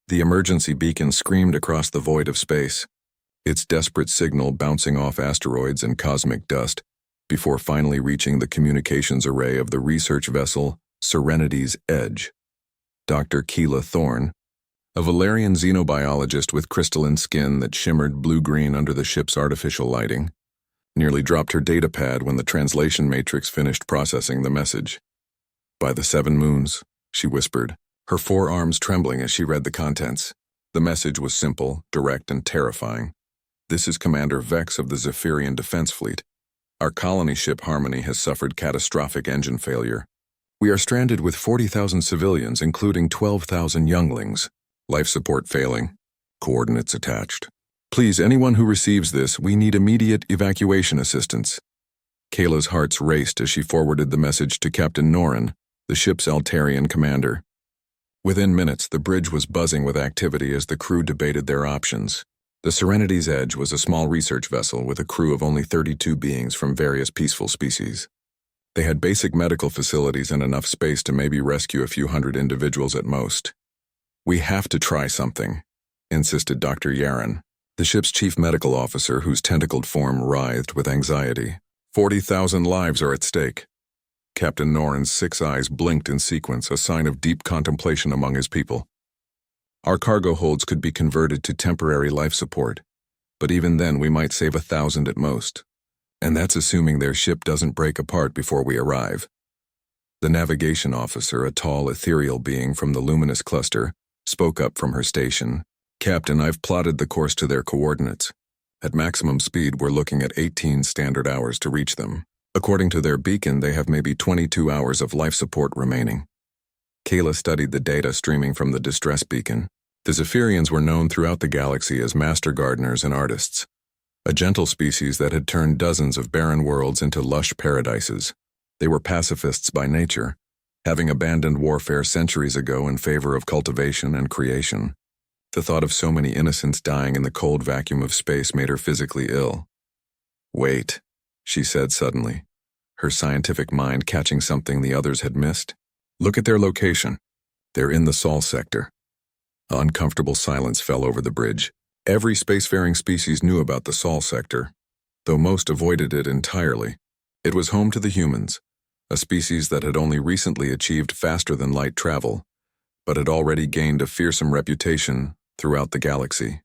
The emergency beacon screamed across the void of space, its desperate signal bouncing off asteroids and cosmic dust, before finally reaching the communications array of the research vessel Serenity's Edge. Dr. Keela Thorne, a Valerian xenobiologist with crystalline skin that shimmered blue-green under the ship's artificial lighting, nearly dropped her datapad when the translation matrix finished processing the message. "By the 7 moons," she whispered, her forearms trembling as she read the contents. The message was simple, direct, and terrifying. "This is Commander Vex of the Zephyrian Defense Fleet. Our colony ship Harmony has suffered catastrophic engine failure. We are stranded with 40,000 civilians, including 12,000 younglings. Life support failing. Coordinates attached. Please, anyone who receives this, we need immediate evacuation assistance." Kayla's hearts raced as she forwarded the message to Captain Norin, the ship's Altarian commander. Within minutes, the bridge was buzzing with activity as the crew debated their options. The Serenity's Edge was a small research vessel with a crew of only 32 beings from various peaceful species. They had basic medical facilities and enough space to maybe rescue a few hundred individuals at most. "We have to try something," insisted Dr. Yaren, the ship's chief medical officer whose tentacled form writhed with anxiety. 40,000 lives are at stake." Captain Norin's 6 eyes blinked in sequence, a sign of deep contemplation among his people. "Our cargo holds could be converted to temporary life support, but even then we might save 1,000 at most. And that's assuming their ship doesn't break apart before we arrive." The navigation officer, a tall, ethereal being from the luminous cluster, spoke up from her station. "Captain, I've plotted the course to their coordinates. At maximum speed, we're looking at 18 standard hours to reach them. According to their beacon, they have maybe 22 hours of life support remaining." Kayla studied the data streaming from the distress beacon. The Zephyrians were known throughout the galaxy as master gardeners and artists, a gentle species that had turned dozens of barren worlds into lush paradises. They were pacifists by nature, having abandoned warfare centuries ago in favor of cultivation and creation. The thought of so many innocents dying in the cold vacuum of space made her physically ill. "Wait," she said suddenly, her scientific mind catching something the others had missed. "Look at their location. They're in the Sol sector." Uncomfortable silence fell over the bridge. Every spacefaring species knew about the Sol sector, though most avoided it entirely. It was home to the humans, a species that had only recently achieved faster-than-light travel, but had already gained a fearsome reputation throughout the galaxy.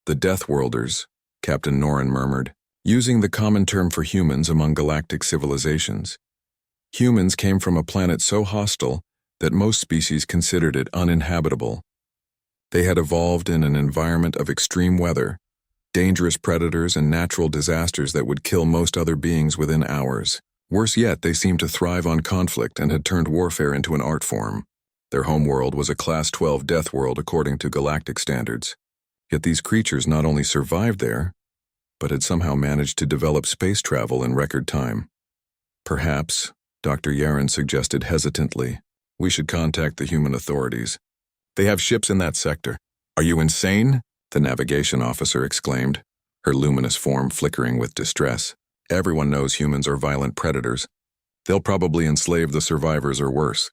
"The Deathworlders," Captain Norin murmured, using the common term for humans among galactic civilizations. Humans came from a planet so hostile that most species considered it uninhabitable. They had evolved in an environment of extreme weather, dangerous predators, and natural disasters that would kill most other beings within hours. Worse yet, they seemed to thrive on conflict and had turned warfare into an art form. Their homeworld was a Class 12 death world according to galactic standards. Yet these creatures not only survived there, but had somehow managed to develop space travel in record time. "Perhaps," Dr. Yaren suggested hesitantly, "we should contact the human authorities. They have ships in that sector." "Are you insane?" the navigation officer exclaimed, her luminous form flickering with distress. "Everyone knows humans are violent predators. They'll probably enslave the survivors or worse."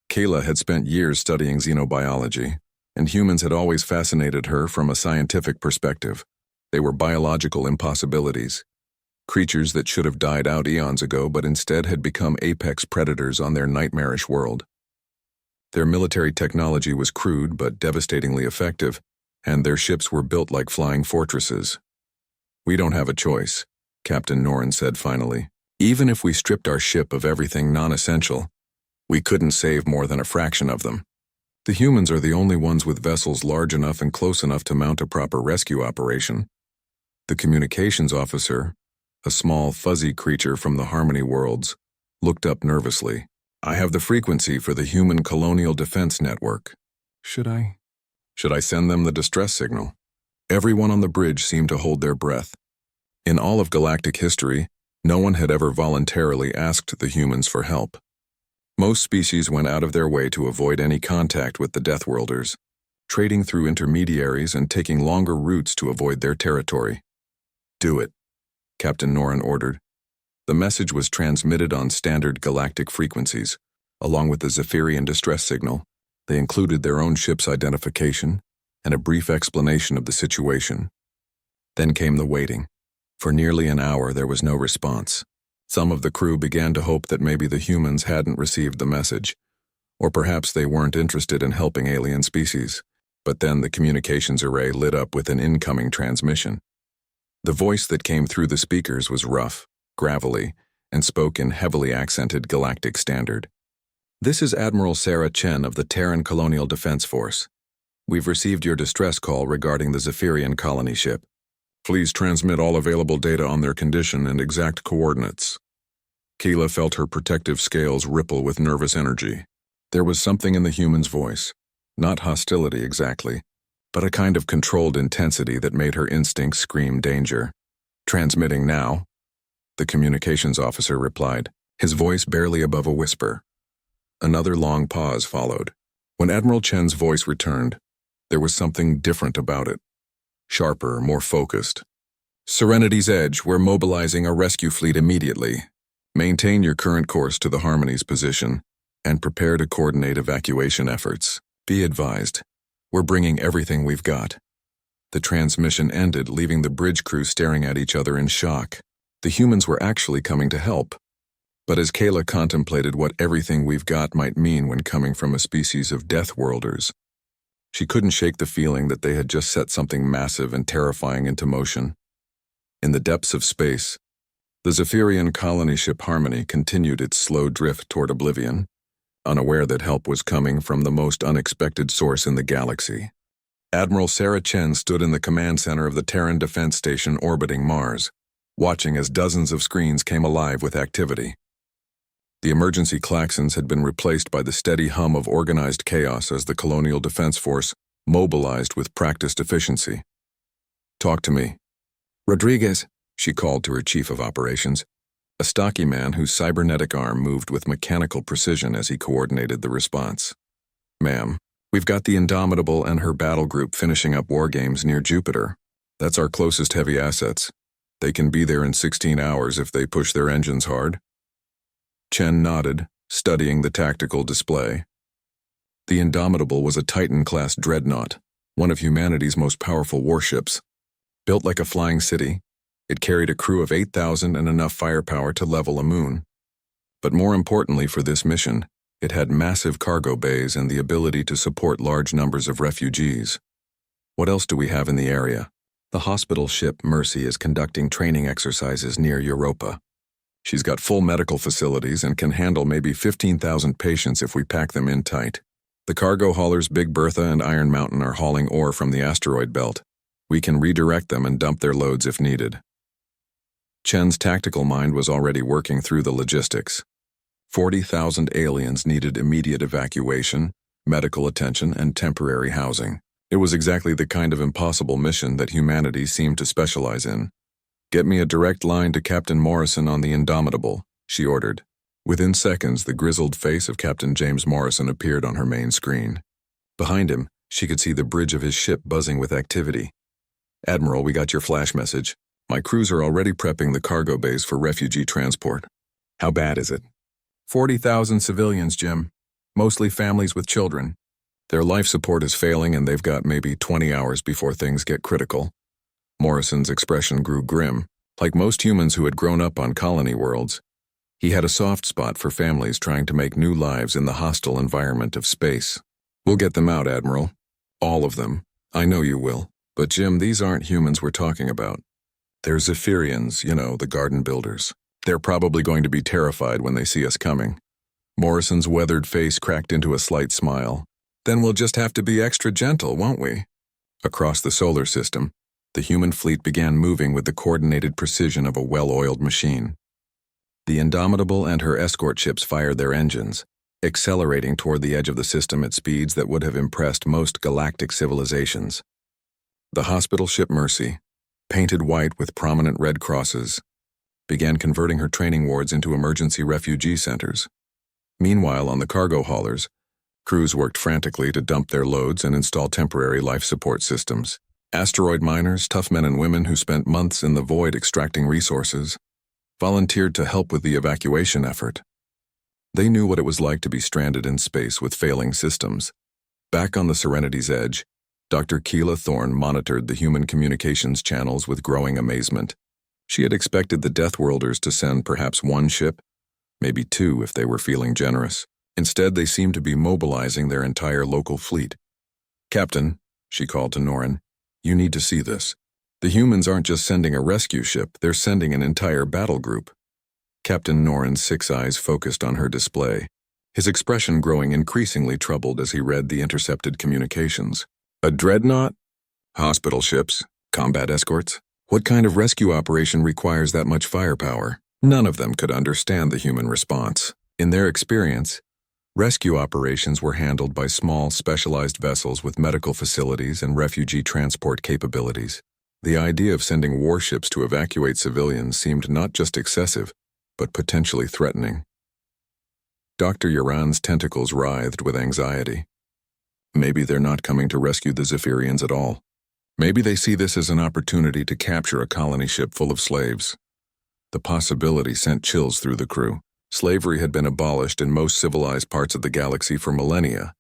Kayla had spent years studying xenobiology, and humans had always fascinated her from a scientific perspective. They were biological impossibilities, creatures that should have died out eons ago but instead had become apex predators on their nightmarish world. Their military technology was crude but devastatingly effective, and their ships were built like flying fortresses. "We don't have a choice," Captain Norin said finally. "Even if we stripped our ship of everything non-essential, we couldn't save more than a fraction of them. The humans are the only ones with vessels large enough and close enough to mount a proper rescue operation." The communications officer, a small, fuzzy creature from the Harmony worlds, looked up nervously. "I have the frequency for the Human Colonial Defense Network. Should I send them the distress signal?" Everyone on the bridge seemed to hold their breath. In all of galactic history, no one had ever voluntarily asked the humans for help. Most species went out of their way to avoid any contact with the Deathworlders, trading through intermediaries and taking longer routes to avoid their territory. "Do it," Captain Norin ordered. The message was transmitted on standard galactic frequencies, along with the Zephyrian distress signal, They included their own ship's identification and a brief explanation of the situation. Then came the waiting. For nearly an hour, there was no response. Some of the crew began to hope that maybe the humans hadn't received the message, or perhaps they weren't interested in helping alien species. But then the communications array lit up with an incoming transmission. The voice that came through the speakers was rough, gravelly, and spoke in heavily accented Galactic Standard. "This is Admiral Sarah Chen of the Terran Colonial Defense Force. We've received your distress call regarding the Zephyrian colony ship. Please transmit all available data on their condition and exact coordinates." Keela felt her protective scales ripple with nervous energy. There was something in the human's voice, not hostility exactly, but a kind of controlled intensity that made her instincts scream danger. "Transmitting now," the communications officer replied, his voice barely above a whisper. Another long pause followed. When Admiral Chen's voice returned, there was something different about it. Sharper, more focused. "Serenity's Edge, we're mobilizing a rescue fleet immediately. Maintain your current course to the Harmony's position and prepare to coordinate evacuation efforts. Be advised, we're bringing everything we've got." The transmission ended, leaving the bridge crew staring at each other in shock. The humans were actually coming to help. But as Kayla contemplated what everything we've got might mean when coming from a species of Deathworlders, she couldn't shake the feeling that they had just set something massive and terrifying into motion. In the depths of space, the Zephyrian colony ship Harmony continued its slow drift toward oblivion, unaware that help was coming from the most unexpected source in the galaxy. Admiral Sarah Chen stood in the command center of the Terran Defense Station orbiting Mars, watching as dozens of screens came alive with activity. The emergency klaxons had been replaced by the steady hum of organized chaos as the Colonial Defense Force mobilized with practiced efficiency. "Talk to me." "Rodriguez," she called to her chief of operations, a stocky man whose cybernetic arm moved with mechanical precision as he coordinated the response. "Ma'am, we've got the Indomitable and her battle group finishing up war games near Jupiter. That's our closest heavy assets. They can be there in 16 hours if they push their engines hard." Chen nodded, studying the tactical display. The Indomitable was a Titan-class dreadnought, one of humanity's most powerful warships. Built like a flying city, it carried a crew of 8,000 and enough firepower to level a moon. But more importantly for this mission, it had massive cargo bays and the ability to support large numbers of refugees. What else do we have in the area? The hospital ship Mercy is conducting training exercises near Europa. She's got full medical facilities and can handle maybe 15,000 patients if we pack them in tight. The cargo haulers Big Bertha and Iron Mountain are hauling ore from the asteroid belt. We can redirect them and dump their loads if needed. Chen's tactical mind was already working through the logistics. 40,000 aliens needed immediate evacuation, medical attention, and temporary housing. It was exactly the kind of impossible mission that humanity seemed to specialize in. "Get me a direct line to Captain Morrison on the Indomitable," she ordered. Within seconds, the grizzled face of Captain James Morrison appeared on her main screen. Behind him, she could see the bridge of his ship buzzing with activity. "Admiral, we got your flash message. My crews are already prepping the cargo bays for refugee transport." "How bad is it?" 40,000 civilians, Jim. Mostly families with children. Their life support is failing and they've got maybe 20 hours before things get critical." Morrison's expression grew grim. Like most humans who had grown up on colony worlds, he had a soft spot for families trying to make new lives in the hostile environment of space. "We'll get them out, Admiral. All of them. I know you will. But Jim, these aren't humans we're talking about. They're Zephyrians, you know, the garden builders. They're probably going to be terrified when they see us coming." Morrison's weathered face cracked into a slight smile. "Then we'll just have to be extra gentle, won't we?" Across the solar system, the human fleet began moving with the coordinated precision of a well-oiled machine. The Indomitable and her escort ships fired their engines, accelerating toward the edge of the system at speeds that would have impressed most galactic civilizations. The hospital ship Mercy, painted white with prominent red crosses, began converting her training wards into emergency refugee centers. Meanwhile, on the cargo haulers, crews worked frantically to dump their loads and install temporary life support systems. Asteroid miners, tough men and women who spent months in the void extracting resources, volunteered to help with the evacuation effort. They knew what it was like to be stranded in space with failing systems, Back on the Serenity's edge, Dr. Keela Thorne monitored the human communications channels with growing amazement. She had expected the Deathworlders to send perhaps one ship, maybe two if they were feeling generous. Instead, they seemed to be mobilizing their entire local fleet. "Captain," she called to Norin, "you need to see this. The humans aren't just sending a rescue ship, they're sending an entire battle group." Captain Norin's 6 eyes focused on her display, his expression growing increasingly troubled as he read the intercepted communications. "A dreadnought? Hospital ships? Combat escorts? What kind of rescue operation requires that much firepower?" None of them could understand the human response. In their experience, rescue operations were handled by small, specialized vessels with medical facilities and refugee transport capabilities. The idea of sending warships to evacuate civilians seemed not just excessive, but potentially threatening. Dr. Yaran's tentacles writhed with anxiety. Maybe they're not coming to rescue the Zephyrians at all. Maybe they see this as an opportunity to capture a colony ship full of slaves. The possibility sent chills through the crew. Slavery had been abolished in most civilized parts of the galaxy for millennia,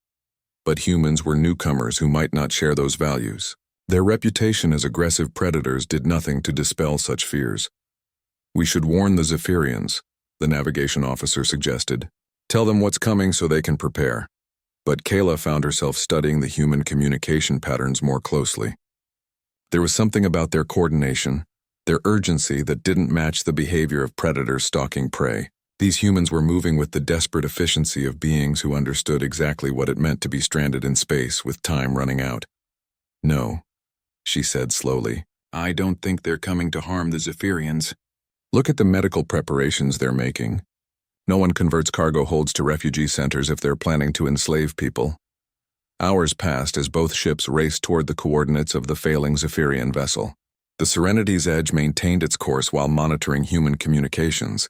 but humans were newcomers who might not share those values. Their reputation as aggressive predators did nothing to dispel such fears. "We should warn the Zephyrians," the navigation officer suggested. "Tell them what's coming so they can prepare." But Kayla found herself studying the human communication patterns more closely. There was something about their coordination, their urgency that didn't match the behavior of predators stalking prey. These humans were moving with the desperate efficiency of beings who understood exactly what it meant to be stranded in space with time running out. "No," she said slowly. "I don't think they're coming to harm the Zephyrians. Look at the medical preparations they're making. No one converts cargo holds to refugee centers if they're planning to enslave people." Hours passed as both ships raced toward the coordinates of the failing Zephyrian vessel. The Serenity's Edge maintained its course while monitoring human communications,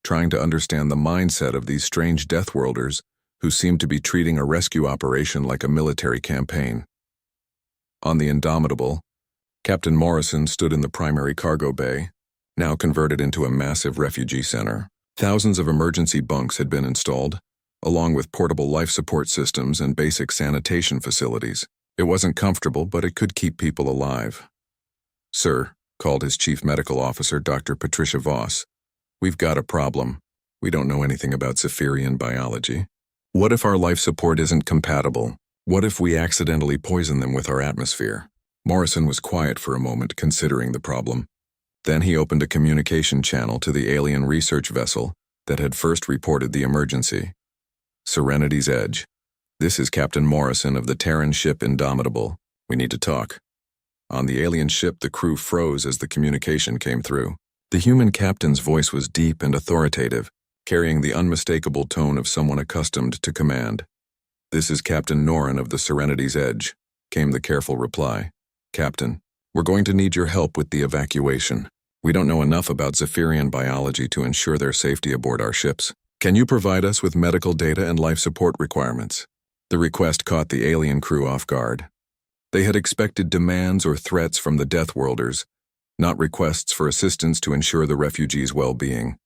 trying to understand the mindset of these strange Deathworlders who seemed to be treating a rescue operation like a military campaign. On the Indomitable, Captain Morrison stood in the primary cargo bay, now converted into a massive refugee center. Thousands of emergency bunks had been installed, along with portable life support systems and basic sanitation facilities. It wasn't comfortable, but it could keep people alive. "Sir," called his chief medical officer, Dr. Patricia Voss, "we've got a problem. We don't know anything about Zephyrian biology. What if our life support isn't compatible? What if we accidentally poison them with our atmosphere?" Morrison was quiet for a moment, considering the problem. Then he opened a communication channel to the alien research vessel that had first reported the emergency. "Serenity's Edge. This is Captain Morrison of the Terran ship Indomitable. We need to talk." On the alien ship, the crew froze as the communication came through. The human captain's voice was deep and authoritative, carrying the unmistakable tone of someone accustomed to command. "This is Captain Norin of the Serenity's Edge," came the careful reply. "Captain, we're going to need your help with the evacuation. We don't know enough about Zephyrian biology to ensure their safety aboard our ships. Can you provide us with medical data and life support requirements?" The request caught the alien crew off guard. They had expected demands or threats from the Deathworlders, not requests for assistance to ensure the refugees' well-being.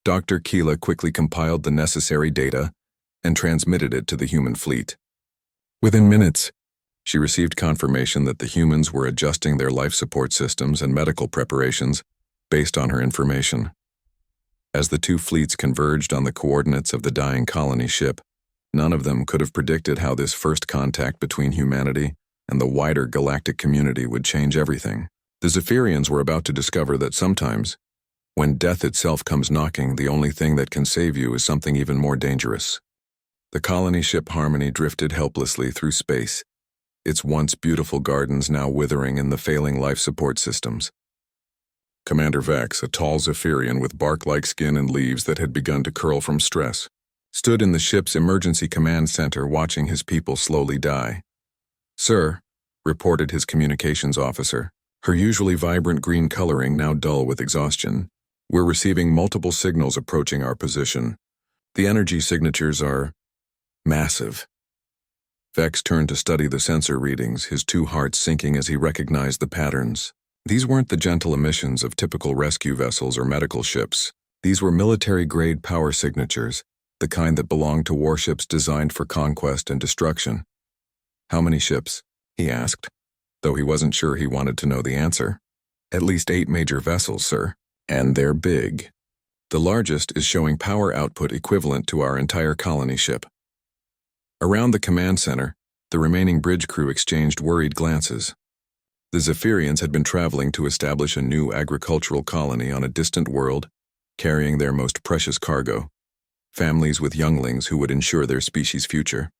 Dr. Keela quickly compiled the necessary data and transmitted it to the human fleet. Within minutes, she received confirmation that the humans were adjusting their life support systems and medical preparations based on her information. As the two fleets converged on the coordinates of the dying colony ship, none of them could have predicted how this first contact between humanity and the wider galactic community would change everything. The Zephyrians were about to discover that sometimes, when death itself comes knocking, the only thing that can save you is something even more dangerous. The colony ship Harmony drifted helplessly through space, its once beautiful gardens now withering in the failing life support systems. Commander Vex, a tall Zephyrian with bark-like skin and leaves that had begun to curl from stress, stood in the ship's emergency command center watching his people slowly die. "Sir," reported his communications officer, her usually vibrant green coloring now dull with exhaustion, "we're receiving multiple signals approaching our position. The energy signatures are massive." Vex turned to study the sensor readings, his two hearts sinking as he recognized the patterns. These weren't the gentle emissions of typical rescue vessels or medical ships. These were military-grade power signatures, the kind that belonged to warships designed for conquest and destruction. "How many ships?" he asked, though he wasn't sure he wanted to know the answer. "At least 8 major vessels, sir. And they're big. The largest is showing power output equivalent to our entire colony ship." Around the command center, the remaining bridge crew exchanged worried glances. The Zephyrians had been traveling to establish a new agricultural colony on a distant world, carrying their most precious cargo, families with younglings who would ensure their species' future.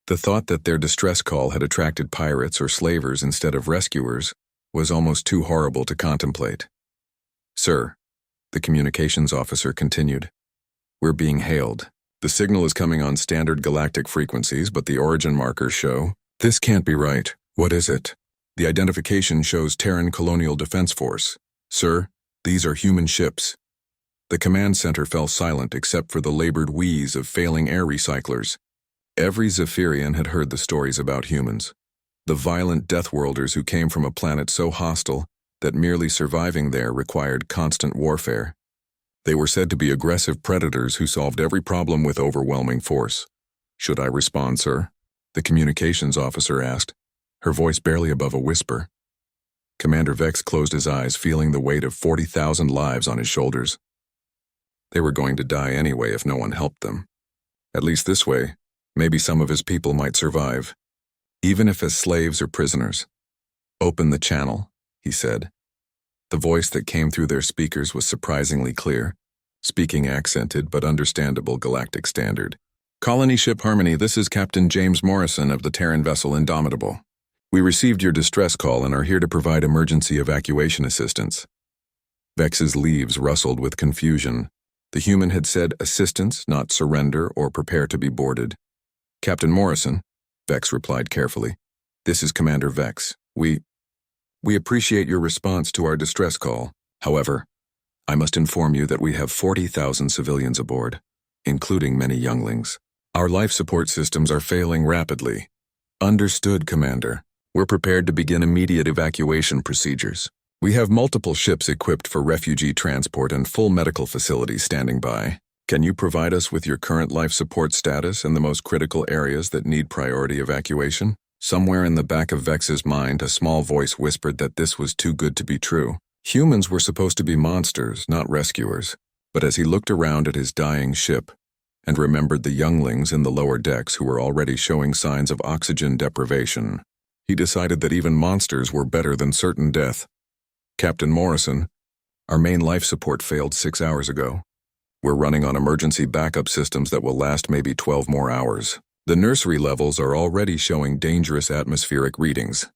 The thought that their distress call had attracted pirates or slavers instead of rescuers was almost too horrible to contemplate. "Sir," the communications officer continued, "we're being hailed. The signal is coming on standard galactic frequencies, but the origin markers show—" "This can't be right. What is it?" "The identification shows Terran Colonial Defense Force. Sir, these are human ships." The command center fell silent except for the labored wheeze of failing air recyclers. Every Zephyrian had heard the stories about humans, the violent Deathworlders who came from a planet so hostile that merely surviving there required constant warfare. They were said to be aggressive predators who solved every problem with overwhelming force. "Should I respond, sir?" the communications officer asked, her voice barely above a whisper. Commander Vex closed his eyes, feeling the weight of 40,000 lives on his shoulders. They were going to die anyway if no one helped them. At least this way, maybe some of his people might survive, even if as slaves or prisoners. "Open the channel," he said. The voice that came through their speakers was surprisingly clear, speaking accented but understandable galactic standard. "Colony Ship Harmony, this is Captain James Morrison of the Terran vessel Indomitable. We received your distress call and are here to provide emergency evacuation assistance." Vex's leaves rustled with confusion. The human had said assistance, not surrender or prepare to be boarded. "Captain Morrison," Vex replied carefully, "this is Commander Vex. We appreciate your response to our distress call. However, I must inform you that we have 40,000 civilians aboard, including many younglings. Our life support systems are failing rapidly." "Understood, Commander. We're prepared to begin immediate evacuation procedures. We have multiple ships equipped for refugee transport and full medical facilities standing by. Can you provide us with your current life support status and the most critical areas that need priority evacuation?" Somewhere in the back of Vex's mind, a small voice whispered that this was too good to be true. Humans were supposed to be monsters, not rescuers. But as he looked around at his dying ship and remembered the younglings in the lower decks who were already showing signs of oxygen deprivation, he decided that even monsters were better than certain death. "Captain Morrison, our main life support failed 6 hours ago. We're running on emergency backup systems that will last maybe 12 more hours. The nursery levels are already showing dangerous atmospheric readings."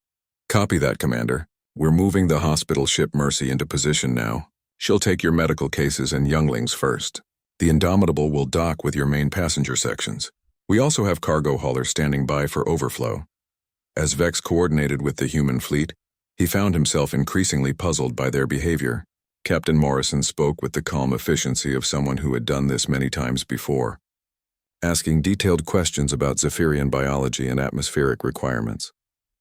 "Copy that, Commander. We're moving the hospital ship Mercy into position now. She'll take your medical cases and younglings first. The Indomitable will dock with your main passenger sections. We also have cargo haulers standing by for overflow." As Vex coordinated with the human fleet, he found himself increasingly puzzled by their behavior. Captain Morrison spoke with the calm efficiency of someone who had done this many times before, asking detailed questions about Zephyrian biology and atmospheric requirements.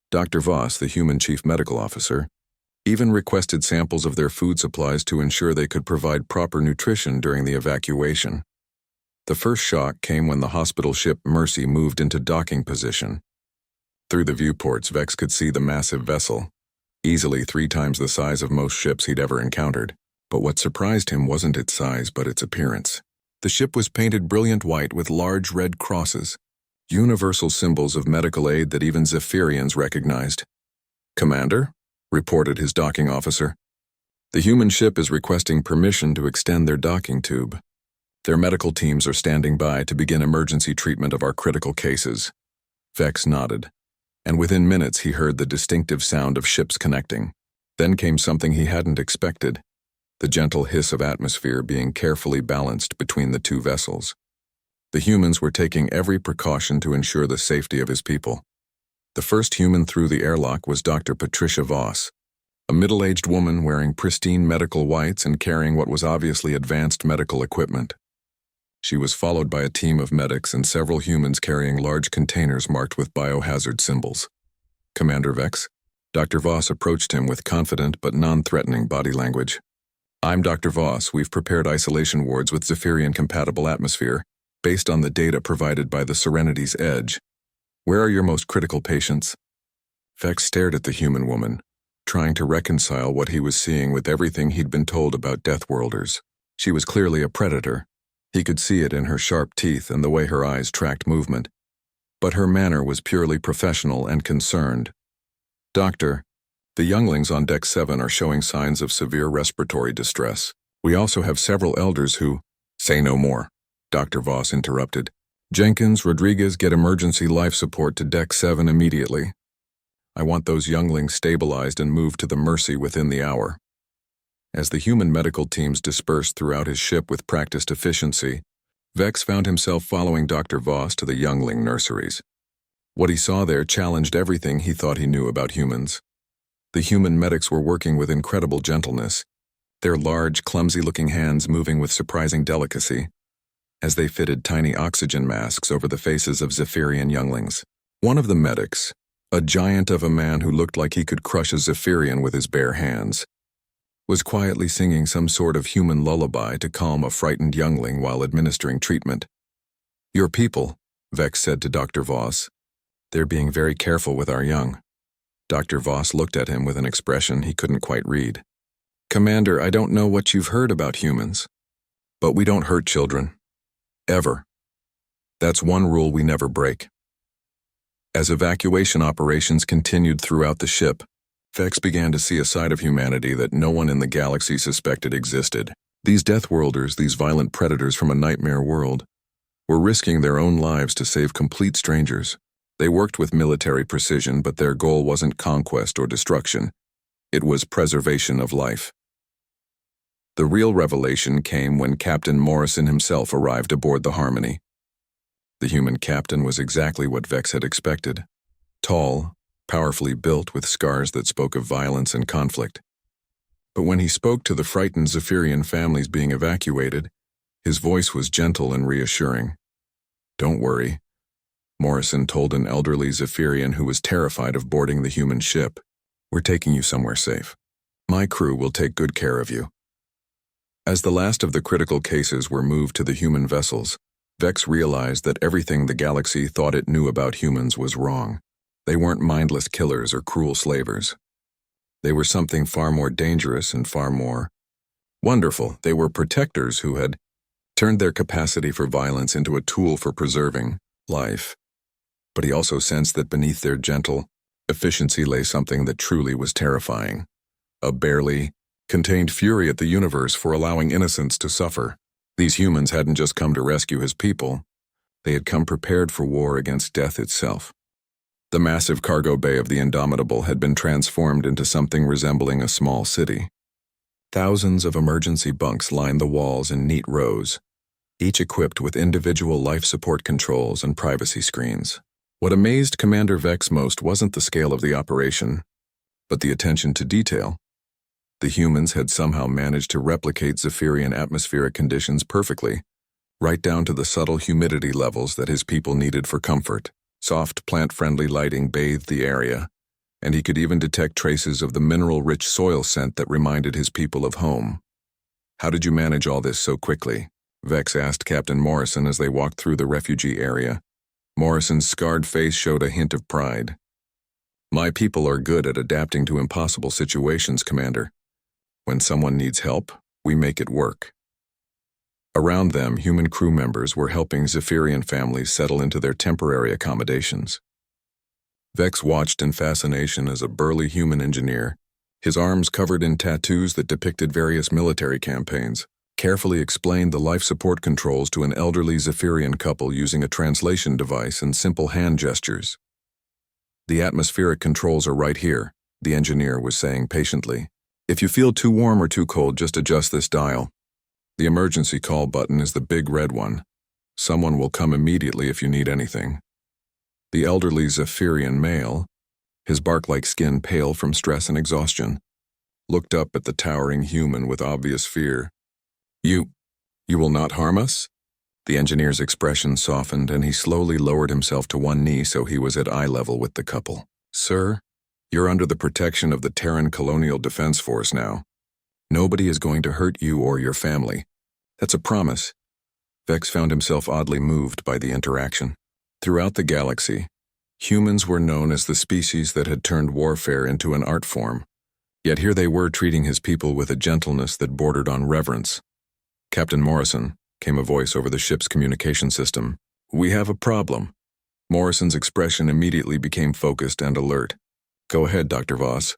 Dr. Voss, the human chief medical officer, even requested samples of their food supplies to ensure they could provide proper nutrition during the evacuation. The first shock came when the hospital ship Mercy moved into docking position. Through the viewports, Vex could see the massive vessel, easily 3 times the size of most ships he'd ever encountered. But what surprised him wasn't its size, but its appearance. The ship was painted brilliant white with large red crosses, universal symbols of medical aid that even Zephyrians recognized. "Commander," reported his docking officer, "the human ship is requesting permission to extend their docking tube. Their medical teams are standing by to begin emergency treatment of our critical cases." Vex nodded, and within minutes he heard the distinctive sound of ships connecting. Then came something he hadn't expected, the gentle hiss of atmosphere being carefully balanced between the 2 vessels. The humans were taking every precaution to ensure the safety of his people. The first human through the airlock was Dr. Patricia Voss, a middle-aged woman wearing pristine medical whites and carrying what was obviously advanced medical equipment. She was followed by a team of medics and several humans carrying large containers marked with biohazard symbols. "Commander Vex." Dr. Voss approached him with confident but non-threatening body language. "I'm Dr. Voss. We've prepared isolation wards with Zephyrian-compatible atmosphere. based on the data provided by the Serenity's Edge. Where are your most critical patients? Vex stared at the human woman, trying to reconcile what he was seeing with everything he'd been told about Deathworlders. She was clearly a predator. He could see it in her sharp teeth and the way her eyes tracked movement. But her manner was purely professional and concerned. Doctor, the younglings on Deck 7 are showing signs of severe respiratory distress. We also have several elders who— Say no more, Dr. Voss interrupted. Jenkins, Rodriguez, get emergency life support to Deck 7 immediately. I want those younglings stabilized and moved to the Mercy within the hour. As the human medical teams dispersed throughout his ship with practiced efficiency, Vex found himself following Dr. Voss to the youngling nurseries. What he saw there challenged everything he thought he knew about humans. The human medics were working with incredible gentleness, their large, clumsy-looking hands moving with surprising delicacy, as they fitted tiny oxygen masks over the faces of Zephyrian younglings. One of the medics, a giant of a man who looked like he could crush a Zephyrian with his bare hands, was quietly singing some sort of human lullaby to calm a frightened youngling while administering treatment. Your people, Vex said to Dr. Voss. They're being very careful with our young. Dr. Voss looked at him with an expression he couldn't quite read. Commander, I don't know what you've heard about humans, but we don't hurt children. Ever. That's one rule we never break. As evacuation operations continued throughout the ship, Vex began to see a side of humanity that no one in the galaxy suspected existed. These Deathworlders, these violent predators from a nightmare world, were risking their own lives to save complete strangers. They worked with military precision, but their goal wasn't conquest or destruction. It was preservation of life. The real revelation came when Captain Morrison himself arrived aboard the Harmony. The human captain was exactly what Vex had expected. Tall, powerfully built with scars that spoke of violence and conflict. But when he spoke to the frightened Zephyrian families being evacuated, his voice was gentle and reassuring. Don't worry, Morrison told an elderly Zephyrian who was terrified of boarding the human ship. We're taking you somewhere safe. My crew will take good care of you. As the last of the critical cases were moved to the human vessels, Vex realized that everything the galaxy thought it knew about humans was wrong. They weren't mindless killers or cruel slavers. They were something far more dangerous and far more wonderful. They were protectors who had turned their capacity for violence into a tool for preserving life. But he also sensed that beneath their gentle efficiency lay something that truly was terrifying. A barely contained fury at the universe for allowing innocents to suffer. These humans hadn't just come to rescue his people. They had come prepared for war against death itself. The massive cargo bay of the Indomitable had been transformed into something resembling a small city. Thousands of emergency bunks lined the walls in neat rows, each equipped with individual life support controls and privacy screens. What amazed Commander Vex most wasn't the scale of the operation, but the attention to detail. The humans had somehow managed to replicate Zephyrian atmospheric conditions perfectly, right down to the subtle humidity levels that his people needed for comfort. Soft, plant-friendly lighting bathed the area, and he could even detect traces of the mineral-rich soil scent that reminded his people of home. How did you manage all this so quickly? Vex asked Captain Morrison as they walked through the refugee area. Morrison's scarred face showed a hint of pride. My people are good at adapting to impossible situations, Commander. When someone needs help, we make it work. Around them, human crew members were helping Zephyrian families settle into their temporary accommodations. Vex watched in fascination as a burly human engineer, his arms covered in tattoos that depicted various military campaigns, carefully explained the life support controls to an elderly Zephyrian couple using a translation device and simple hand gestures. The atmospheric controls are right here, the engineer was saying patiently. If you feel too warm or too cold, just adjust this dial. The emergency call button is the big red one. Someone will come immediately if you need anything. The elderly Zephyrian male, his bark-like skin pale from stress and exhaustion, looked up at the towering human with obvious fear. You will not harm us? The engineer's expression softened and he slowly lowered himself to one knee so he was at eye level with the couple. Sir, you're under the protection of the Terran Colonial Defense Force now. Nobody is going to hurt you or your family. That's a promise. Vex found himself oddly moved by the interaction. Throughout the galaxy, humans were known as the species that had turned warfare into an art form. Yet here they were treating his people with a gentleness that bordered on reverence. "Captain Morrison," came a voice over the ship's communication system. "We have a problem." Morrison's expression immediately became focused and alert. "Go ahead, Dr. Voss.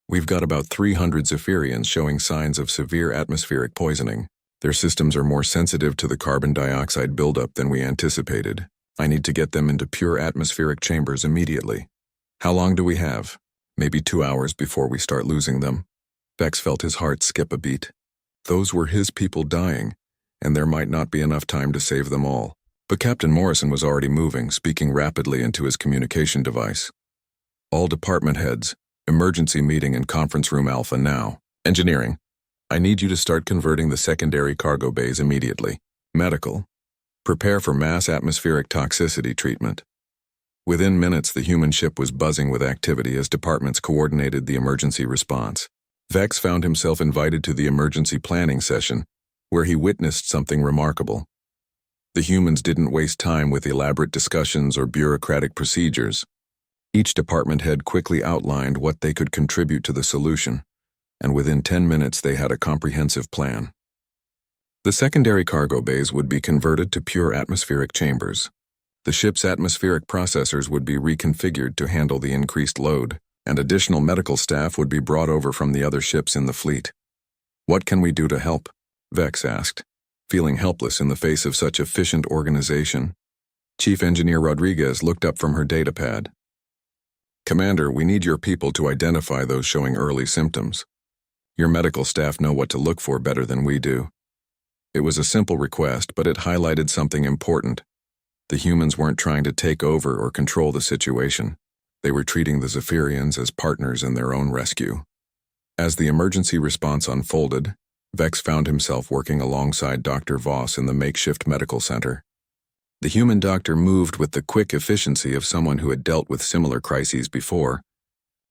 We've got about 300 Zephyrians showing signs of severe atmospheric poisoning. Their systems are more sensitive to the carbon dioxide buildup than we anticipated. I need to get them into pure atmospheric chambers immediately. How long do we have? Maybe 2 hours before we start losing them." Vex felt his heart skip a beat. Those were his people dying, and there might not be enough time to save them all. But Captain Morrison was already moving, speaking rapidly into his communication device. "All department heads, emergency meeting in conference room Alpha now. Engineering, I need you to start converting the secondary cargo bays immediately. Medical, prepare for mass atmospheric toxicity treatment." Within minutes, the human ship was buzzing with activity as departments coordinated the emergency response. Vex found himself invited to the emergency planning session, where he witnessed something remarkable. The humans didn't waste time with elaborate discussions or bureaucratic procedures. Each department head quickly outlined what they could contribute to the solution, and within 10 minutes they had a comprehensive plan. The secondary cargo bays would be converted to pure atmospheric chambers. The ship's atmospheric processors would be reconfigured to handle the increased load, and additional medical staff would be brought over from the other ships in the fleet. "What can we do to help?" Vex asked, feeling helpless in the face of such efficient organization. Chief Engineer Rodriguez looked up from her datapad. "Commander, we need your people to identify those showing early symptoms. Your medical staff know what to look for better than we do." It was a simple request, but it highlighted something important. The humans weren't trying to take over or control the situation. They were treating the Zephyrians as partners in their own rescue. As the emergency response unfolded, Vex found himself working alongside Dr. Voss in the makeshift medical center. The human doctor moved with the quick efficiency of someone who had dealt with similar crises before,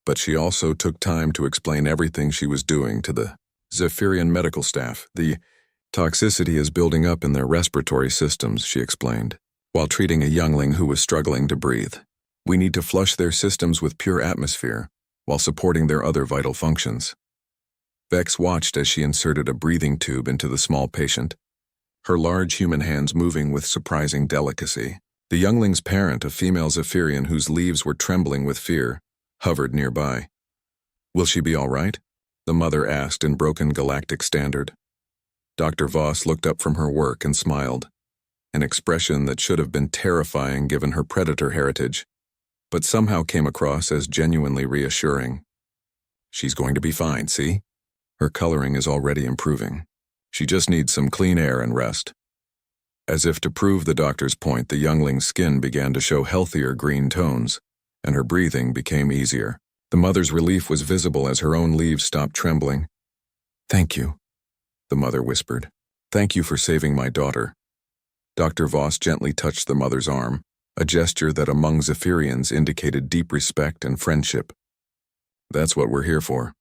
but she also took time to explain everything she was doing to the Zephyrian medical staff. "The toxicity is building up in their respiratory systems," she explained, while treating a youngling who was struggling to breathe. "We need to flush their systems with pure atmosphere, while supporting their other vital functions." Vex watched as she inserted a breathing tube into the small patient, her large human hands moving with surprising delicacy. The youngling's parent, a female Zephyrian whose leaves were trembling with fear, hovered nearby. "Will she be all right?" the mother asked in broken Galactic Standard. Dr. Voss looked up from her work and smiled, an expression that should have been terrifying given her predator heritage, but somehow came across as genuinely reassuring. "She's going to be fine, see? Her coloring is already improving. She just needs some clean air and rest." As if to prove the doctor's point, the youngling's skin began to show healthier green tones, and her breathing became easier. The mother's relief was visible as her own leaves stopped trembling. "Thank you," the mother whispered. "Thank you for saving my daughter." Dr. Voss gently touched the mother's arm, a gesture that among Zephyrians indicated deep respect and friendship. "That's what we're here for."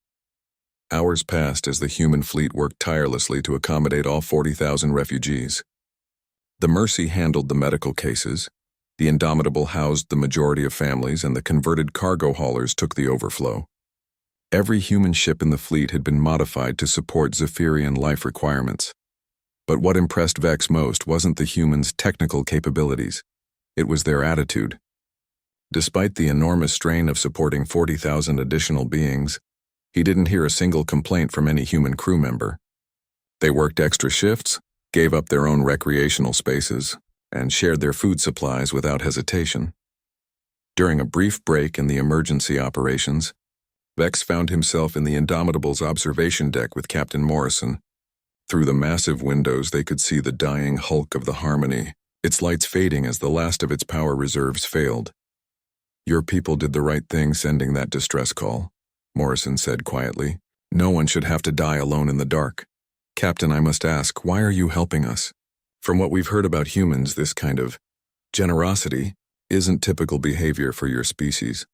Hours passed as the human fleet worked tirelessly to accommodate all 40,000 refugees. The Mercy handled the medical cases, the Indomitable housed the majority of families, and the converted cargo haulers took the overflow. Every human ship in the fleet had been modified to support Zephyrian life requirements. But what impressed Vex most wasn't the humans' technical capabilities. It was their attitude. Despite the enormous strain of supporting 40,000 additional beings, he didn't hear a single complaint from any human crew member. They worked extra shifts, gave up their own recreational spaces, and shared their food supplies without hesitation. During a brief break in the emergency operations, Vex found himself in the Indomitable's observation deck with Captain Morrison. Through the massive windows they could see the dying hulk of the Harmony, its lights fading as the last of its power reserves failed. "Your people did the right thing sending that distress call," Morrison said quietly. "No one should have to die alone in the dark. Captain, I must ask, why are you helping us? From what we've heard about humans, this kind of generosity isn't typical behavior for your species."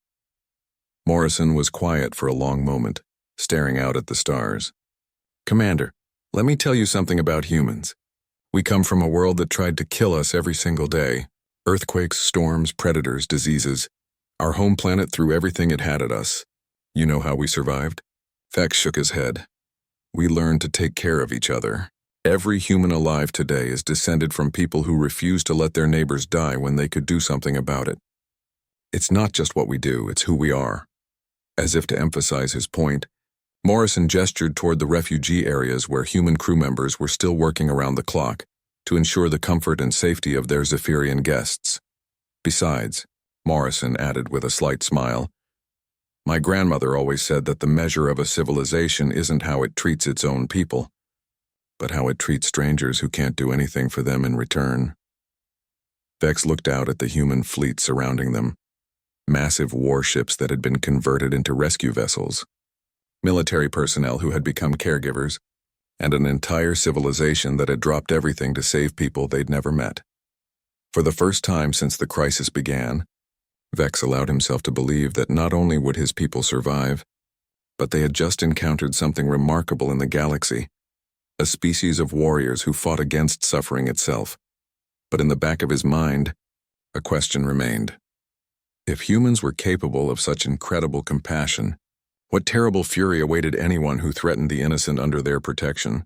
Morrison was quiet for a long moment, staring out at the stars. "Commander, let me tell you something about humans. We come from a world that tried to kill us every single day. Earthquakes, storms, predators, diseases. Our home planet threw everything it had at us. You know how we survived? Vex shook his head. We learned to take care of each other. Every human alive today is descended from people who refused to let their neighbors die when they could do something about it. It's not just what we do, it's who we are. As if to emphasize his point, Morrison gestured toward the refugee areas where human crew members were still working around the clock to ensure the comfort and safety of their Zephyrian guests. Besides, Morrison added with a slight smile, my grandmother always said that the measure of a civilization isn't how it treats its own people, but how it treats strangers who can't do anything for them in return. Vex looked out at the human fleet surrounding them, massive warships that had been converted into rescue vessels, military personnel who had become caregivers, and an entire civilization that had dropped everything to save people they'd never met. For the first time since the crisis began, Vex allowed himself to believe that not only would his people survive, but they had just encountered something remarkable in the galaxy, a species of warriors who fought against suffering itself. But in the back of his mind, a question remained. If humans were capable of such incredible compassion, what terrible fury awaited anyone who threatened the innocent under their protection?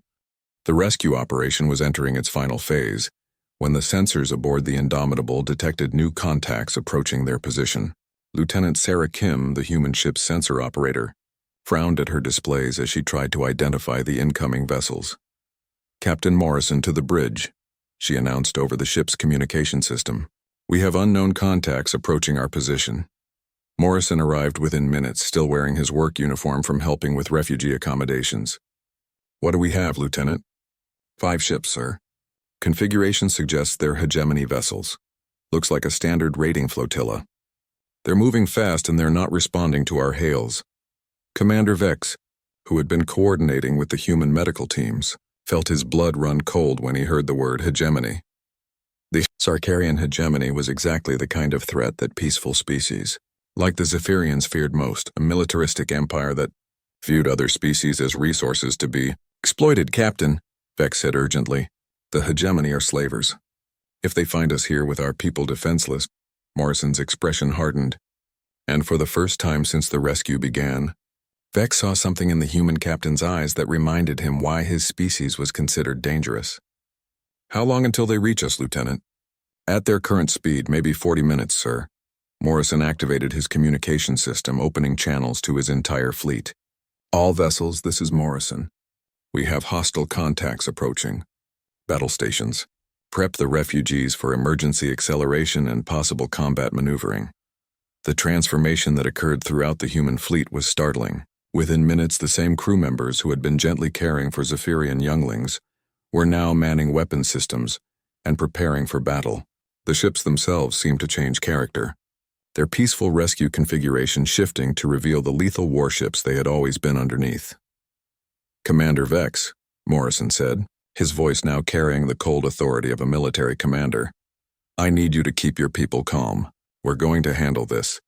The rescue operation was entering its final phase, when the sensors aboard the Indomitable detected new contacts approaching their position. Lieutenant Sarah Kim, the human ship's sensor operator, frowned at her displays as she tried to identify the incoming vessels. Captain Morrison to the bridge, she announced over the ship's communication system. We have unknown contacts approaching our position. Morrison arrived within minutes, still wearing his work uniform from helping with refugee accommodations. What do we have, Lieutenant? 5 ships, sir. Configuration suggests they're hegemony vessels. Looks like a standard raiding flotilla. They're moving fast and they're not responding to our hails. Commander Vex, who had been coordinating with the human medical teams, felt his blood run cold when he heard the word hegemony. The Sarkarian hegemony was exactly the kind of threat that peaceful species, like the Zephyrians, feared most, a militaristic empire that viewed other species as resources to be exploited. Captain, Vex said urgently, the hegemony are slavers. If they find us here with our people defenseless, Morrison's expression hardened, and for the first time since the rescue began, Vex saw something in the human captain's eyes that reminded him why his species was considered dangerous. How long until they reach us, Lieutenant? At their current speed, maybe 40 minutes, sir. Morrison activated his communication system, opening channels to his entire fleet. All vessels, this is Morrison. We have hostile contacts approaching. Battle stations. Prep the refugees for emergency acceleration and possible combat maneuvering. The transformation that occurred throughout the human fleet was startling. Within minutes, the same crew members who had been gently caring for Zephyrian younglings were now manning weapon systems and preparing for battle. The ships themselves seemed to change character, their peaceful rescue configuration shifting to reveal the lethal warships they had always been underneath. Commander Vex, Morrison said, his voice now carrying the cold authority of a military commander. I need you to keep your people calm. We're going to handle this.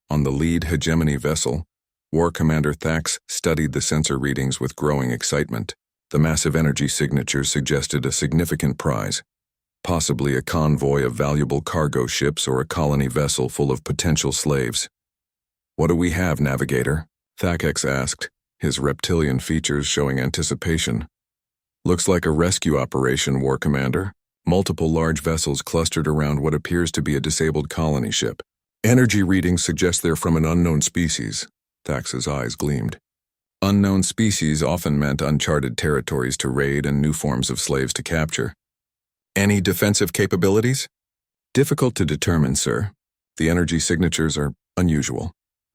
On the lead hegemony vessel, War Commander Thax studied the sensor readings with growing excitement. The massive energy signatures suggested a significant prize, possibly a convoy of valuable cargo ships or a colony vessel full of potential slaves. What do we have, Navigator? Thax asked, his reptilian features showing anticipation. Looks like a rescue operation, War Commander. Multiple large vessels clustered around what appears to be a disabled colony ship. Energy readings suggest they're from an unknown species. Thax's eyes gleamed. Unknown species often meant uncharted territories to raid and new forms of slaves to capture. Any defensive capabilities? Difficult to determine, sir. The energy signatures are unusual.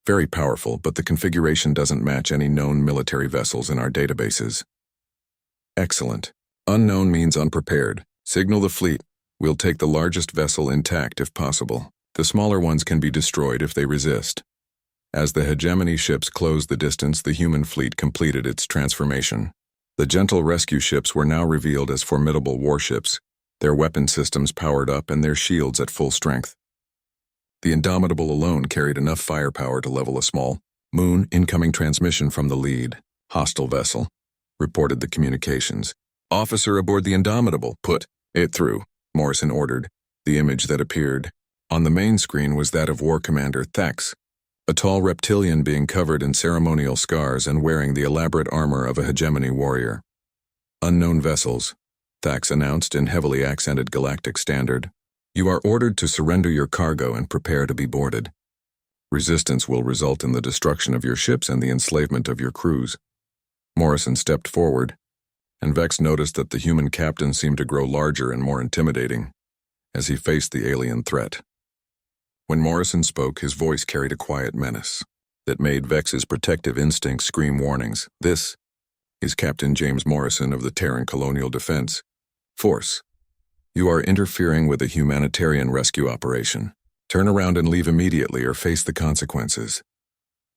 Very powerful, but the configuration doesn't match any known military vessels in our databases. Excellent. Unknown means unprepared. Signal the fleet. We'll take the largest vessel intact if possible. The smaller ones can be destroyed if they resist. As the hegemony ships closed the distance, the human fleet completed its transformation. The gentle rescue ships were now revealed as formidable warships, their weapon systems powered up and their shields at full strength. The Indomitable alone carried enough firepower to level a small moon incoming transmission from the lead hostile vessel, reported the communications. Officer aboard the Indomitable, put it through, Morrison ordered. The image that appeared on the main screen was that of War Commander Thax, a tall reptilian being covered in ceremonial scars and wearing the elaborate armor of a hegemony warrior. Unknown vessels, Thax announced in heavily accented galactic standard. You are ordered to surrender your cargo and prepare to be boarded. Resistance will result in the destruction of your ships and the enslavement of your crews. Morrison stepped forward, and Vex noticed that the human captain seemed to grow larger and more intimidating as he faced the alien threat. When Morrison spoke, his voice carried a quiet menace that made Vex's protective instincts scream warnings. This is Captain James Morrison of the Terran Colonial Defense Force. You are interfering with a humanitarian rescue operation. Turn around and leave immediately or face the consequences.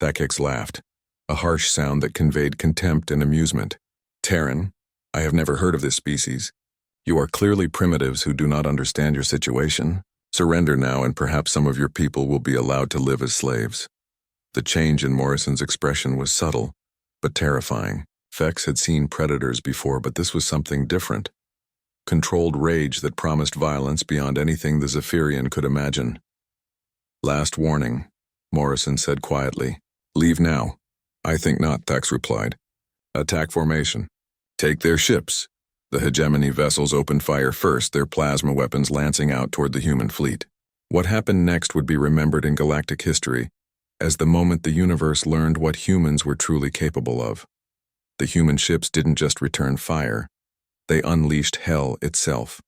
Thax laughed, a harsh sound that conveyed contempt and amusement. Terran, I have never heard of this species. You are clearly primitives who do not understand your situation. Surrender now and perhaps some of your people will be allowed to live as slaves. The change in Morrison's expression was subtle, but terrifying. Vex had seen predators before, but this was something different. Controlled rage that promised violence beyond anything the Zephyrian could imagine. Last warning, Morrison said quietly. Leave now. I think not, Thax replied. Attack formation. Take their ships. The hegemony vessels opened fire first, their plasma weapons lancing out toward the human fleet. What happened next would be remembered in galactic history as the moment the universe learned what humans were truly capable of. The human ships didn't just return fire, they unleashed hell itself.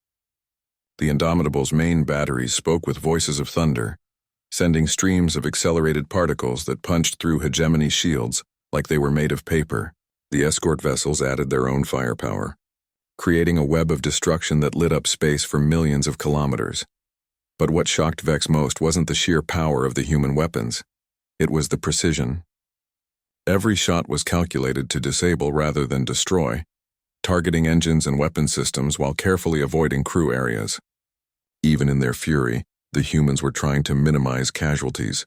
The Indomitable's main batteries spoke with voices of thunder, sending streams of accelerated particles that punched through hegemony shields like they were made of paper. The escort vessels added their own firepower, creating a web of destruction that lit up space for millions of kilometers. But what shocked Vex most wasn't the sheer power of the human weapons. It was the precision. Every shot was calculated to disable rather than destroy, targeting engines and weapon systems while carefully avoiding crew areas. Even in their fury, the humans were trying to minimize casualties.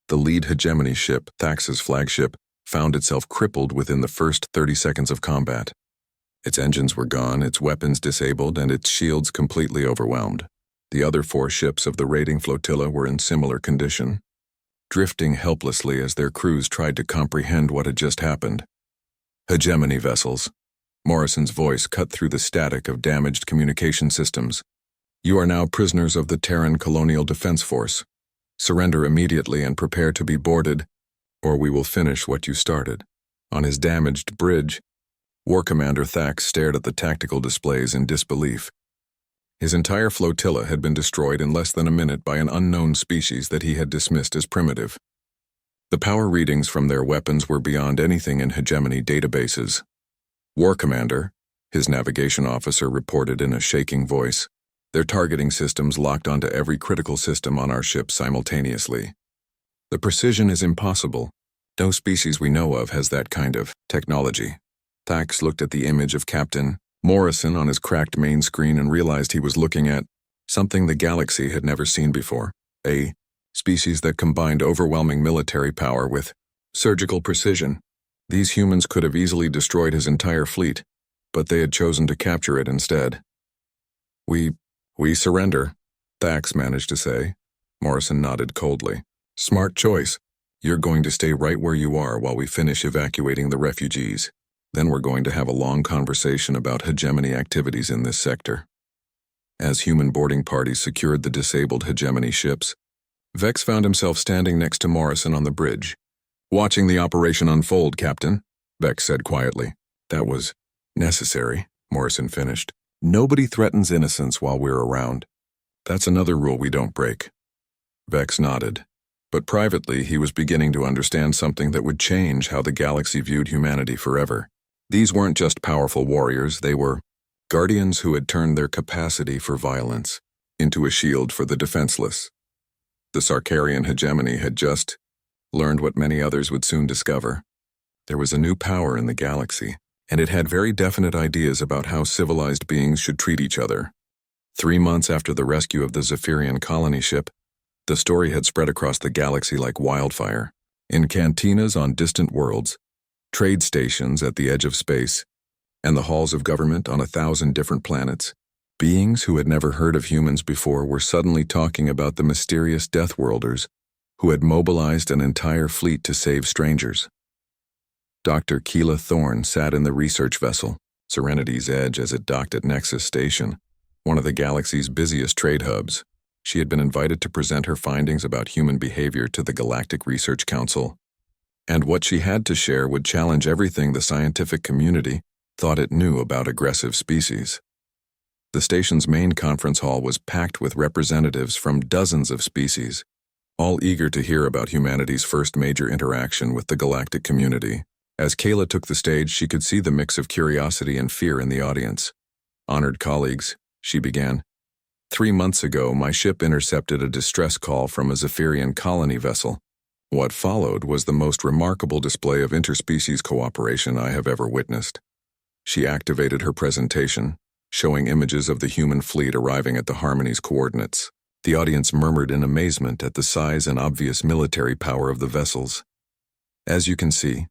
The lead hegemony ship, Thax's flagship, found itself crippled within the first 30 seconds of combat. Its engines were gone, its weapons disabled, and its shields completely overwhelmed. The other 4 ships of the raiding flotilla were in similar condition, drifting helplessly as their crews tried to comprehend what had just happened. Hegemony vessels. Morrison's voice cut through the static of damaged communication systems. You are now prisoners of the Terran Colonial Defense Force. Surrender immediately and prepare to be boarded, or we will finish what you started. On his damaged bridge, War Commander Thax stared at the tactical displays in disbelief. His entire flotilla had been destroyed in less than a minute by an unknown species that he had dismissed as primitive. The power readings from their weapons were beyond anything in hegemony databases. War Commander, his navigation officer reported in a shaking voice, their targeting systems locked onto every critical system on our ship simultaneously. The precision is impossible. No species we know of has that kind of technology. Thax looked at the image of Captain Morrison on his cracked main screen and realized he was looking at something the galaxy had never seen before, a species that combined overwhelming military power with surgical precision. These humans could have easily destroyed his entire fleet, but they had chosen to capture it instead. We surrender, Thax managed to say. Morrison nodded coldly. Smart choice. You're going to stay right where you are while we finish evacuating the refugees. Then we're going to have a long conversation about hegemony activities in this sector. As human boarding parties secured the disabled hegemony ships, Vex found himself standing next to Morrison on the bridge. Watching the operation unfold, Captain, Vex said quietly. That was necessary, Morrison finished. Nobody threatens innocence while we're around. That's another rule we don't break. Vex nodded. But privately, he was beginning to understand something that would change how the galaxy viewed humanity forever. These weren't just powerful warriors, they were guardians who had turned their capacity for violence into a shield for the defenseless. The Sarkarian hegemony had just learned what many others would soon discover. There was a new power in the galaxy, and it had very definite ideas about how civilized beings should treat each other. 3 months after the rescue of the Zephyrian colony ship, the story had spread across the galaxy like wildfire. In cantinas on distant worlds, trade stations at the edge of space, and the halls of government on 1,000 different planets, beings who had never heard of humans before were suddenly talking about the mysterious Deathworlders who had mobilized an entire fleet to save strangers. Dr. Keela Thorne sat in the research vessel, Serenity's Edge, as it docked at Nexus Station, one of the galaxy's busiest trade hubs. She had been invited to present her findings about human behavior to the Galactic Research Council, and what she had to share would challenge everything the scientific community thought it knew about aggressive species. The station's main conference hall was packed with representatives from dozens of species, all eager to hear about humanity's first major interaction with the galactic community. As Kayla took the stage, she could see the mix of curiosity and fear in the audience. "Honored colleagues," she began. "3 months ago, my ship intercepted a distress call from a Zephyrian colony vessel. What followed was the most remarkable display of interspecies cooperation I have ever witnessed." She activated her presentation, showing images of the human fleet arriving at the Harmony's coordinates. The audience murmured in amazement at the size and obvious military power of the vessels. As you can see,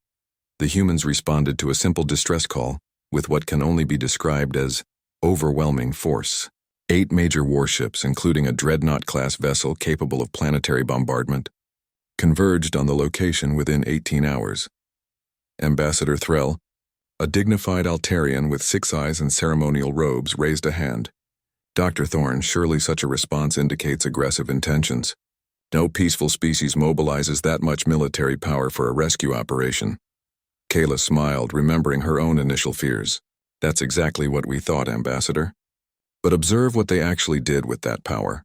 the humans responded to a simple distress call with what can only be described as overwhelming force. 8 major warships, including a Dreadnought-class vessel capable of planetary bombardment, converged on the location within 18 hours. Ambassador Threll, a dignified Altarian with 6 eyes and ceremonial robes, raised a hand. "Dr. Thorne, surely such a response indicates aggressive intentions. No peaceful species mobilizes that much military power for a rescue operation." Kayla smiled, remembering her own initial fears. "That's exactly what we thought, Ambassador. But observe what they actually did with that power."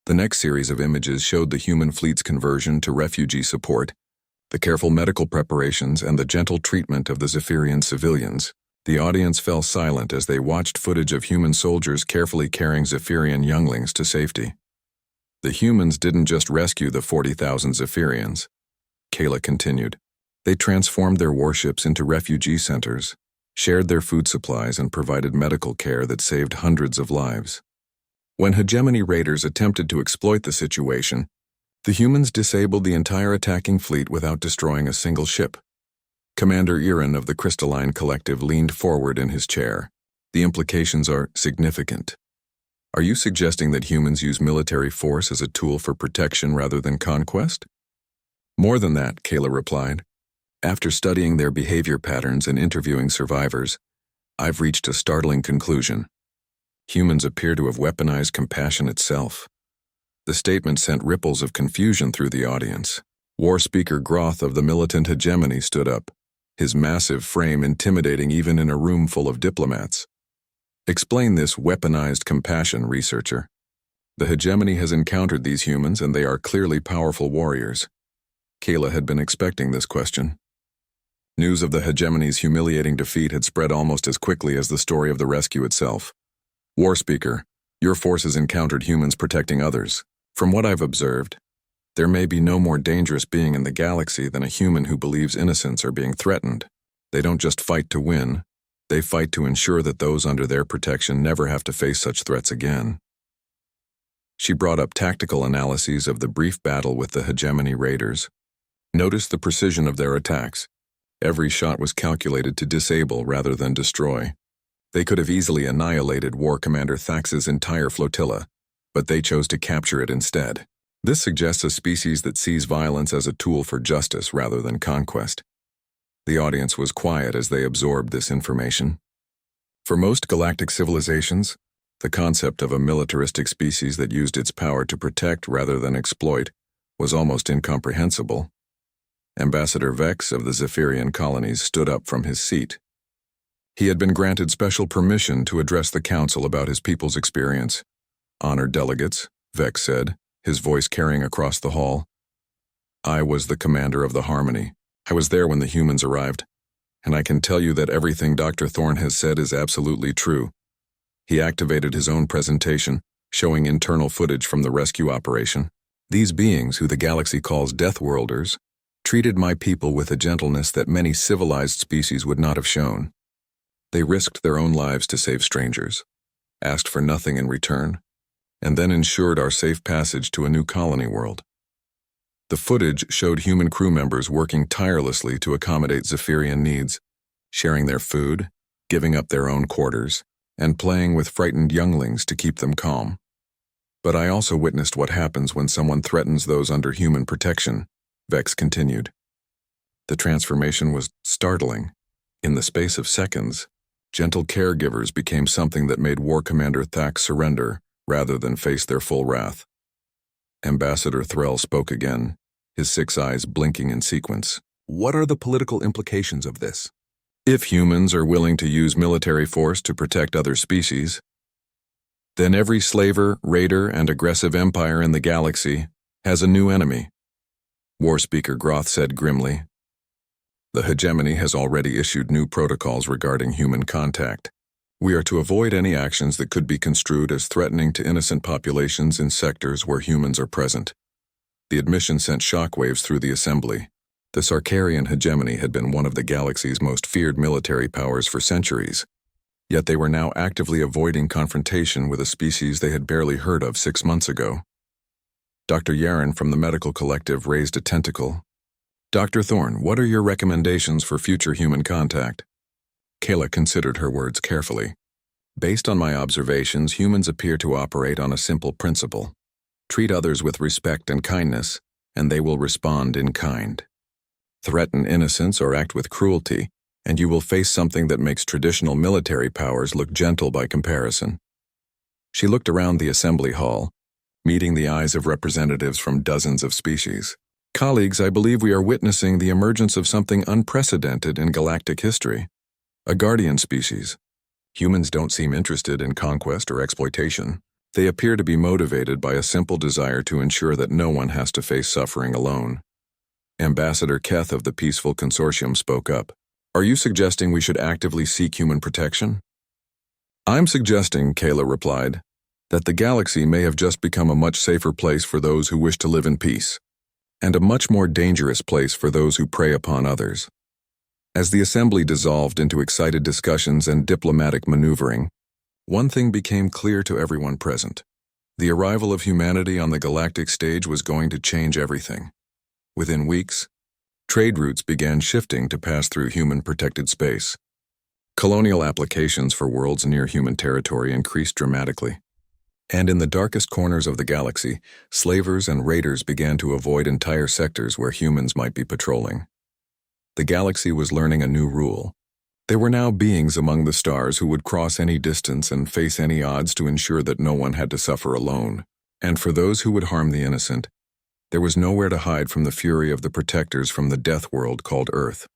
The next series of images showed the human fleet's conversion to refugee support, the careful medical preparations, and the gentle treatment of the Zephyrian civilians. The audience fell silent as they watched footage of human soldiers carefully carrying Zephyrian younglings to safety. The humans didn't just rescue the 40,000 Zephyrians, Kayla continued. They transformed their warships into refugee centers, shared their food supplies, and provided medical care that saved hundreds of lives. When hegemony raiders attempted to exploit the situation, the humans disabled the entire attacking fleet without destroying a single ship. Commander Iran of the Crystalline Collective leaned forward in his chair. "The implications are significant. Are you suggesting that humans use military force as a tool for protection rather than conquest?" "More than that," Kayla replied. "After studying their behavior patterns and interviewing survivors, I've reached a startling conclusion. Humans appear to have weaponized compassion itself." The statement sent ripples of confusion through the audience. War Speaker Groth of the militant hegemony stood up, his massive frame intimidating even in a room full of diplomats. "Explain this weaponized compassion, researcher. The hegemony has encountered these humans and they are clearly powerful warriors." Kayla had been expecting this question. News of the hegemony's humiliating defeat had spread almost as quickly as the story of the rescue itself. "War Speaker, your forces encountered humans protecting others. From what I've observed, there may be no more dangerous being in the galaxy than a human who believes innocents are being threatened. They don't just fight to win, they fight to ensure that those under their protection never have to face such threats again." She brought up tactical analyses of the brief battle with the hegemony raiders. "Notice the precision of their attacks. Every shot was calculated to disable rather than destroy. They could have easily annihilated War Commander Thax's entire flotilla, but they chose to capture it instead. This suggests a species that sees violence as a tool for justice rather than conquest." The audience was quiet as they absorbed this information. For most galactic civilizations, the concept of a militaristic species that used its power to protect rather than exploit was almost incomprehensible. Ambassador Vex of the Zephyrian colonies stood up from his seat. He had been granted special permission to address the council about his people's experience. "Honored delegates," Vex said, his voice carrying across the hall. "I was the commander of the Harmony. I was there when the humans arrived, and I can tell you that everything Dr. Thorne has said is absolutely true." He activated his own presentation, showing internal footage from the rescue operation. "These beings, who the galaxy calls Deathworlders, treated my people with a gentleness that many civilized species would not have shown. They risked their own lives to save strangers, asked for nothing in return, and then ensured our safe passage to a new colony world." The footage showed human crew members working tirelessly to accommodate Zephyrian needs, sharing their food, giving up their own quarters, and playing with frightened younglings to keep them calm. But I also witnessed what happens when someone threatens those under human protection, Vex continued. The transformation was startling. In the space of seconds, gentle caregivers became something that made War Commander Thax surrender rather than face their full wrath. Ambassador Threll spoke again, his 6 eyes blinking in sequence. What are the political implications of this? If humans are willing to use military force to protect other species, then every slaver, raider, and aggressive empire in the galaxy has a new enemy, War Speaker Groth said grimly. The hegemony has already issued new protocols regarding human contact. We are to avoid any actions that could be construed as threatening to innocent populations in sectors where humans are present. The admission sent shockwaves through the assembly. The Sarkarian hegemony had been one of the galaxy's most feared military powers for centuries, yet they were now actively avoiding confrontation with a species they had barely heard of 6 months ago. Dr. Yaren from the medical collective raised a tentacle. Dr. Thorne, what are your recommendations for future human contact? Kayla considered her words carefully. Based on my observations, humans appear to operate on a simple principle. Treat others with respect and kindness, and they will respond in kind. Threaten innocence or act with cruelty, and you will face something that makes traditional military powers look gentle by comparison. She looked around the assembly hall, meeting the eyes of representatives from dozens of species. Colleagues, I believe we are witnessing the emergence of something unprecedented in galactic history. A guardian species. Humans don't seem interested in conquest or exploitation. They appear to be motivated by a simple desire to ensure that no one has to face suffering alone. Ambassador Keth of the Peaceful Consortium spoke up. Are you suggesting we should actively seek human protection? I'm suggesting, Kayla replied, that the galaxy may have just become a much safer place for those who wish to live in peace, and a much more dangerous place for those who prey upon others. As the assembly dissolved into excited discussions and diplomatic maneuvering, one thing became clear to everyone present. The arrival of humanity on the galactic stage was going to change everything. Within weeks, trade routes began shifting to pass through human-protected space. Colonial applications for worlds near human territory increased dramatically. And in the darkest corners of the galaxy, slavers and raiders began to avoid entire sectors where humans might be patrolling. The galaxy was learning a new rule. There were now beings among the stars who would cross any distance and face any odds to ensure that no one had to suffer alone. And for those who would harm the innocent, there was nowhere to hide from the fury of the protectors from the death world called Earth.